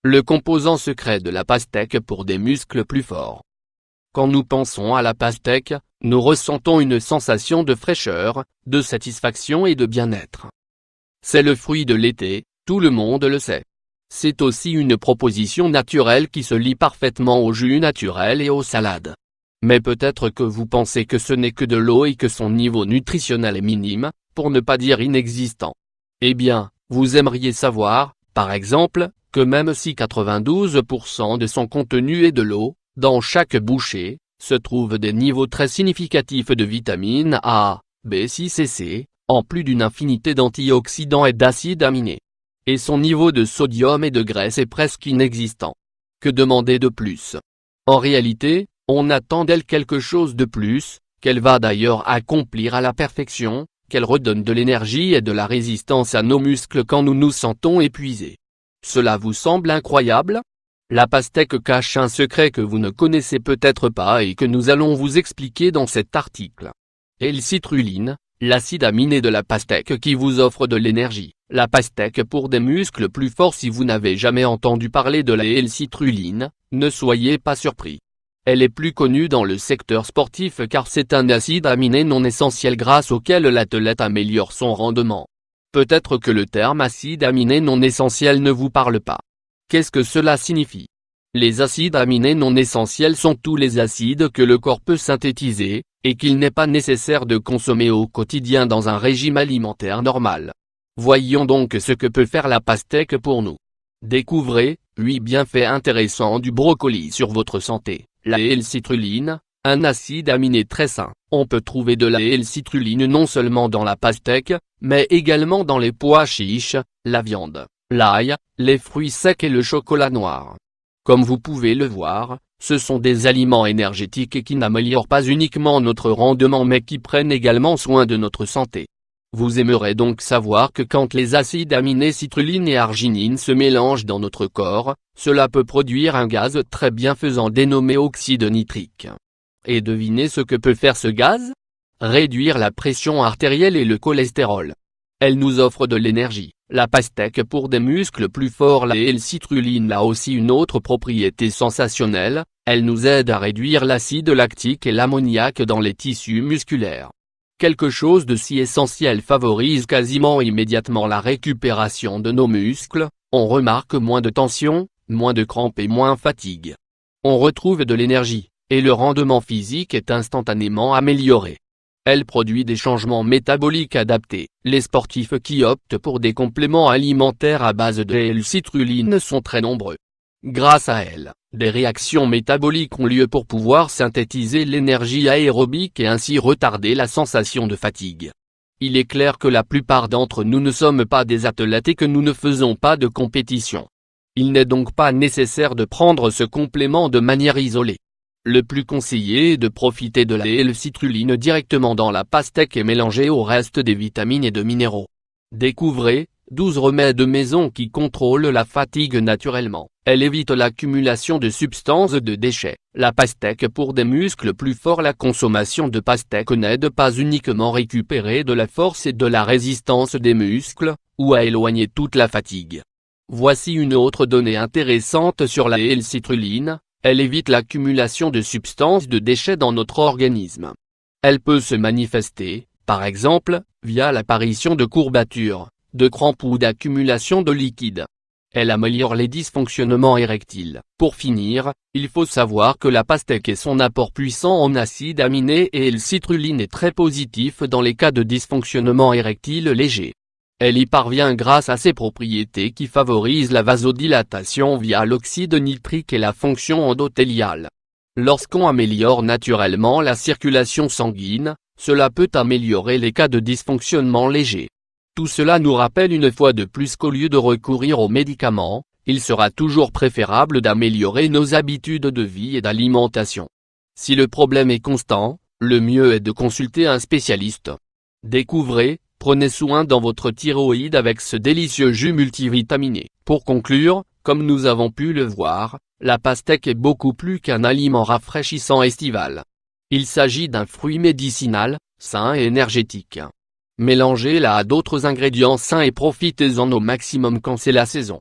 le composant secret de la pastèque pour des muscles plus forts. Quand nous pensons à la pastèque, nous ressentons une sensation de fraîcheur, de satisfaction et de bien-être. C'est le fruit de l'été, tout le monde le sait. C'est aussi une proposition naturelle qui se lie parfaitement aux jus naturels et aux salades. Mais peut-être que vous pensez que ce n'est que de l'eau et que son niveau nutritionnel est minime, pour ne pas dire inexistant. Eh bien, vous aimeriez savoir, par exemple, que même si 92% de son contenu est de l'eau, dans chaque bouchée, se trouvent des niveaux très significatifs de vitamines A, B6 et C, en plus d'une infinité d'antioxydants et d'acides aminés. Et son niveau de sodium et de graisse est presque inexistant. Que demander de plus? En réalité, on attend d'elle quelque chose de plus, qu'elle va d'ailleurs accomplir à la perfection, qu'elle redonne de l'énergie et de la résistance à nos muscles quand nous nous sentons épuisés. Cela vous semble incroyable? La pastèque cache un secret que vous ne connaissez peut-être pas et que nous allons vous expliquer dans cet article. L-citrulline, l'acide aminé de la pastèque qui vous offre de l'énergie. La pastèque pour des muscles plus forts. Si vous n'avez jamais entendu parler de la L-citrulline, ne soyez pas surpris. Elle est plus connue dans le secteur sportif car c'est un acide aminé non essentiel grâce auquel l'athlète améliore son rendement. Peut-être que le terme acide aminé non essentiel ne vous parle pas. Qu'est-ce que cela signifie? Les acides aminés non essentiels sont tous les acides que le corps peut synthétiser, et qu'il n'est pas nécessaire de consommer au quotidien dans un régime alimentaire normal. Voyons donc ce que peut faire la pastèque pour nous. Découvrez 8 bienfaits intéressants du brocoli sur votre santé. La L-citrulline, un acide aminé très sain. On peut trouver de la L-citrulline non seulement dans la pastèque, mais également dans les pois chiches, la viande, l'ail, les fruits secs et le chocolat noir. Comme vous pouvez le voir, ce sont des aliments énergétiques qui n'améliorent pas uniquement notre rendement mais qui prennent également soin de notre santé. Vous aimerez donc savoir que quand les acides aminés citrulline et arginine se mélangent dans notre corps, cela peut produire un gaz très bienfaisant dénommé oxyde nitrique. Et devinez ce que peut faire ce gaz? Réduire la pression artérielle et le cholestérol. Elle nous offre de l'énergie. La pastèque pour des muscles plus forts. La L-citrulline a aussi une autre propriété sensationnelle, elle nous aide à réduire l'acide lactique et l'ammoniac dans les tissus musculaires. Quelque chose de si essentiel favorise quasiment immédiatement la récupération de nos muscles, on remarque moins de tension, moins de crampes et moins fatigue. On retrouve de l'énergie, et le rendement physique est instantanément amélioré. Elle produit des changements métaboliques adaptés. Les sportifs qui optent pour des compléments alimentaires à base de L-citrulline sont très nombreux. Grâce à elle, des réactions métaboliques ont lieu pour pouvoir synthétiser l'énergie aérobique et ainsi retarder la sensation de fatigue. Il est clair que la plupart d'entre nous ne sommes pas des athlètes et que nous ne faisons pas de compétition. Il n'est donc pas nécessaire de prendre ce complément de manière isolée. Le plus conseillé est de profiter de la L-citrulline directement dans la pastèque et mélanger au reste des vitamines et de minéraux. Découvrez 12 remèdes maison qui contrôlent la fatigue naturellement. Elle évite l'accumulation de substances de déchets. La pastèque pour des muscles plus forts. La consommation de pastèque n'aide pas uniquement à récupérer de la force et de la résistance des muscles, ou à éloigner toute la fatigue. Voici une autre donnée intéressante sur la L-citrulline. Elle évite l'accumulation de substances de déchets dans notre organisme. Elle peut se manifester, par exemple, via l'apparition de courbatures, de crampes ou d'accumulation de liquide. Elle améliore les dysfonctionnements érectiles. Pour finir, il faut savoir que la pastèque et son apport puissant en acides aminés et L-citrulline est très positif dans les cas de dysfonctionnement érectile léger. Elle y parvient grâce à ses propriétés qui favorisent la vasodilatation via l'oxyde nitrique et la fonction endothéliale. Lorsqu'on améliore naturellement la circulation sanguine, cela peut améliorer les cas de dysfonctionnement léger. Tout cela nous rappelle une fois de plus qu'au lieu de recourir aux médicaments, il sera toujours préférable d'améliorer nos habitudes de vie et d'alimentation. Si le problème est constant, le mieux est de consulter un spécialiste. Découvrez, prenez soin dans votre thyroïde avec ce délicieux jus multivitaminé. Pour conclure, comme nous avons pu le voir, la pastèque est beaucoup plus qu'un aliment rafraîchissant estival. Il s'agit d'un fruit médicinal, sain et énergétique. Mélangez-la à d'autres ingrédients sains et profitez-en au maximum quand c'est la saison.